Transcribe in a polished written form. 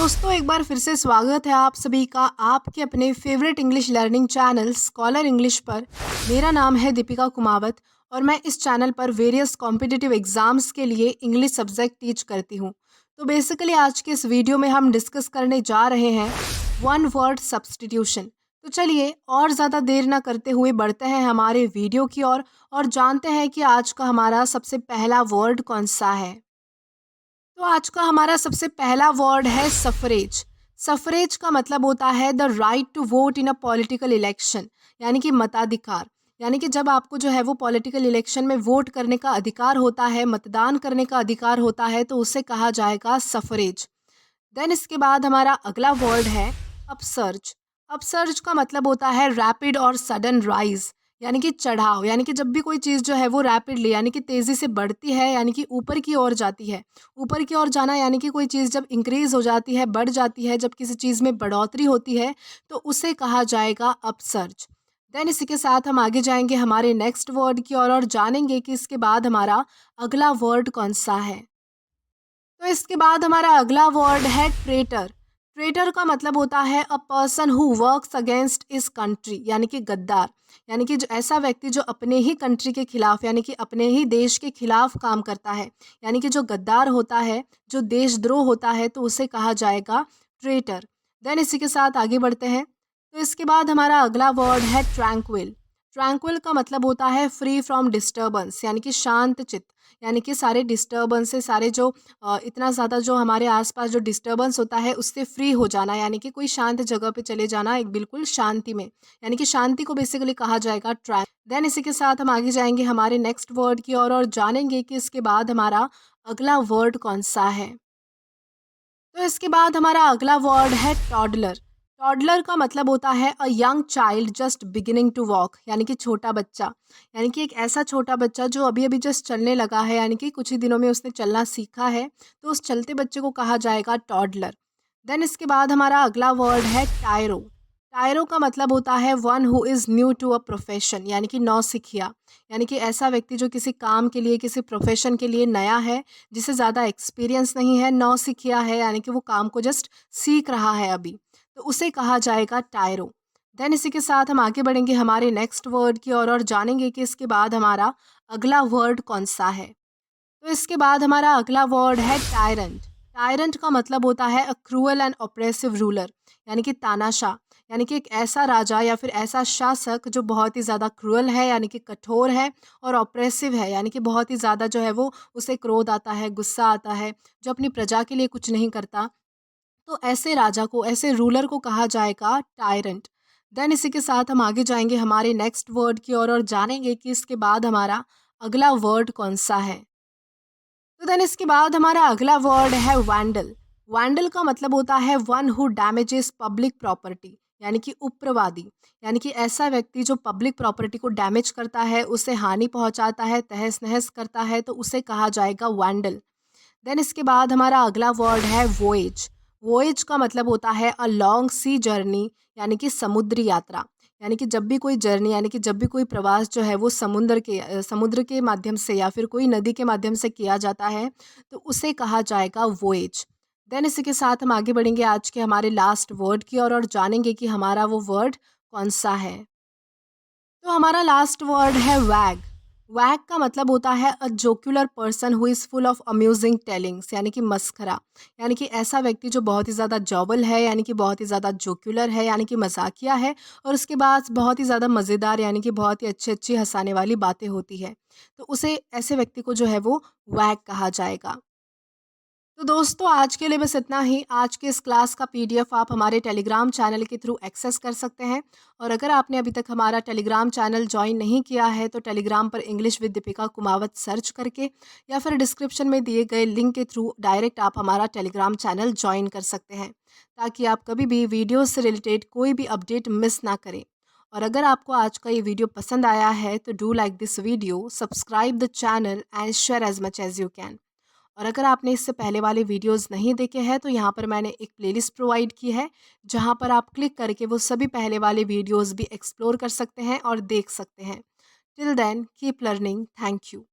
दोस्तों, एक बार फिर से स्वागत है आप सभी का आपके अपने favourite English learning channel scholar English पर। मेरा नाम है दीपिका कुमावत और मैं इस चैनल पर वेरियस कॉम्पिटिटिव एग्जाम्स के लिए इंग्लिश सब्जेक्ट टीच करती हूँ। तो बेसिकली आज के इस वीडियो में हम डिस्कस करने जा रहे हैं वन वर्ड सब्स्टिट्यूशन। तो चलिए और ज़्यादा देर ना करते हुए बढ़ते हैं हमारे वीडियो की ओर और जानते हैं कि आज का हमारा सबसे पहला वर्ड कौन सा है। तो आज का हमारा सबसे पहला वर्ड है सफरेज। सफरेज का मतलब होता है the right to vote in a political election, यानी कि मताधिकार। यानी कि जब आपको जो है वो पॉलिटिकल इलेक्शन में वोट करने का अधिकार होता है, मतदान करने का अधिकार होता है, तो उसे कहा जाएगा सफरेज। देन इसके बाद हमारा अगला वर्ड है अपसर्ज। अपसर्ज का मतलब होता है रैपिड और सडन राइज, यानी कि चढ़ाव। यानी कि जब भी कोई चीज़ जो है वो रैपिडली यानी कि तेज़ी से बढ़ती है, यानी कि ऊपर की ओर जाती है। ऊपर की ओर जाना यानी कि कोई चीज़ जब इंक्रीज हो जाती है, बढ़ जाती है, जब किसी चीज़ में बढ़ोतरी होती है, तो उसे कहा जाएगा अपसर्ज। देन इसी के साथ हम आगे जाएंगे हमारे नेक्स्ट वर्ड की ओर और जानेंगे कि इसके बाद हमारा अगला वर्ड कौन सा है। तो इसके बाद हमारा अगला वर्ड है ट्रेटर। ट्रेटर का मतलब होता है a person who works against इस कंट्री, यानी कि गद्दार। यानी कि जो ऐसा व्यक्ति जो अपने ही कंट्री के खिलाफ, यानी कि अपने ही देश के खिलाफ काम करता है, यानी कि जो गद्दार होता है, जो देशद्रोह होता है, तो उसे कहा जाएगा ट्रेटर। देन इसी के साथ आगे बढ़ते हैं। तो इसके बाद हमारा अगला वर्ड है ट्रैंक्विल। ट्रैंक्विल का मतलब होता है फ्री फ्रॉम डिस्टर्बेंस, यानी कि शांत चित्त। यानी कि सारे डिस्टर्बेंस से, सारे जो इतना ज़्यादा जो हमारे आसपास जो डिस्टर्बेंस होता है उससे फ्री हो जाना, यानी कि कोई शांत जगह पे चले जाना, एक बिल्कुल शांति में। यानी कि शांति को बेसिकली कहा जाएगा ट्रैंक। देन इसी के साथ हम आगे जाएंगे हमारे नेक्स्ट वर्ड की ओर और जानेंगे कि इसके बाद हमारा अगला वर्ड कौन सा है। तो इसके बाद हमारा अगला वर्ड है टॉडलर। टॉडलर का मतलब होता है a young child just beginning to walk, यानी कि छोटा बच्चा। यानी कि एक ऐसा छोटा बच्चा जो अभी अभी जस्ट चलने लगा है, यानी कि कुछ ही दिनों में उसने चलना सीखा है, तो उस चलते बच्चे को कहा जाएगा टॉडलर। देन इसके बाद हमारा अगला वर्ड है टायरो। टायरो का मतलब होता है one who is new to a profession, यानी कि नौसिखिया। यानी कि ऐसा व्यक्ति जो किसी काम के लिए, किसी प्रोफेशन के लिए नया है, जिसे ज़्यादा एक्सपीरियंस नहीं है, नौसिखिया है, यानी कि वो काम को जस्ट सीख रहा है अभी, तो उसे कहा जाएगा टायरो। देन इसी के साथ हम आगे बढ़ेंगे हमारे नेक्स्ट वर्ड की ओर और जानेंगे कि इसके बाद हमारा अगला वर्ड कौन सा है। तो इसके बाद हमारा अगला वर्ड है टायरेंट। टायरेंट का मतलब होता है अ क्रूअल एंड ऑप्रेसिव रूलर, यानी कि तानाशाह। यानी कि एक ऐसा राजा या फिर ऐसा शासक जो बहुत ही ज़्यादा क्रूअल है, यानी कि कठोर है, और ऑप्रेसिव है, यानी कि बहुत ही ज़्यादा जो है वो उसे क्रोध आता है, गुस्सा आता है, जो अपनी प्रजा के लिए कुछ नहीं करता। तो ऐसे राजा को, ऐसे रूलर को कहा जाएगा टायरेंट। देन इसी के साथ हम आगे जाएंगे हमारे नेक्स्ट वर्ड की ओर और जानेंगे कि इसके बाद हमारा अगला वर्ड कौन सा है। तो देन इसके बाद हमारा अगला वर्ड है वैंडल। वैंडल का मतलब होता है one who damages public property, यानी कि उग्रवादी। यानी कि ऐसा व्यक्ति जो पब्लिक प्रॉपर्टी को डैमेज करता है, उसे हानि पहुंचाता है, तहस नहस करता है, तो उसे कहा जाएगा वैंडल। देन इसके बाद हमारा अगला वर्ड है वोएज। वोएज का मतलब होता है अ लॉन्ग सी जर्नी, यानी कि समुद्री यात्रा। यानी कि जब भी कोई जर्नी, यानी कि जब भी कोई प्रवास जो है वो समुद्र के माध्यम से या फिर कोई नदी के माध्यम से किया जाता है, तो उसे कहा जाएगा वोएज। देन इसी के साथ हम आगे बढ़ेंगे आज के हमारे लास्ट वर्ड की ओर और जानेंगे कि हमारा वो वर्ड कौन सा है। तो हमारा लास्ट वर्ड है वैग। वैग का मतलब होता है a jocular person who is full of amusing tellings, यानी कि मस्खरा। यानी कि ऐसा व्यक्ति जो बहुत ही ज़्यादा जॉवल है, यानी कि बहुत ही ज़्यादा जोक्युलर है, यानी कि मजाकिया है, और उसके बाद बहुत ही ज़्यादा मज़ेदार, यानी कि बहुत ही अच्छी अच्छी हंसाने वाली बातें होती है, तो उसे, ऐसे व्यक्ति को जो है वो वैग कहा जाएगा। तो दोस्तों, आज के लिए बस इतना ही। आज के इस क्लास का पीडीएफ आप हमारे टेलीग्राम चैनल के थ्रू एक्सेस कर सकते हैं। और अगर आपने अभी तक हमारा टेलीग्राम चैनल ज्वाइन नहीं किया है, तो टेलीग्राम पर English with Deepika Kumawat search करके या फिर डिस्क्रिप्शन में दिए गए लिंक के थ्रू डायरेक्ट आप हमारा टेलीग्राम चैनल ज्वाइन कर सकते हैं, ताकि आप कभी भी वीडियो से रिलेटेड कोई भी अपडेट मिस ना करें। और अगर आपको आज का ये वीडियो पसंद आया है, तो do like this video, subscribe the channel and share as much as you can. और अगर आपने इससे पहले वाले वीडियोस नहीं देखे हैं, तो यहाँ पर मैंने एक प्लेलिस्ट प्रोवाइड की है, जहाँ पर आप क्लिक करके वो सभी पहले वाले वीडियोस भी एक्सप्लोर कर सकते हैं और देख सकते हैं। Till then keep learning. Thank you.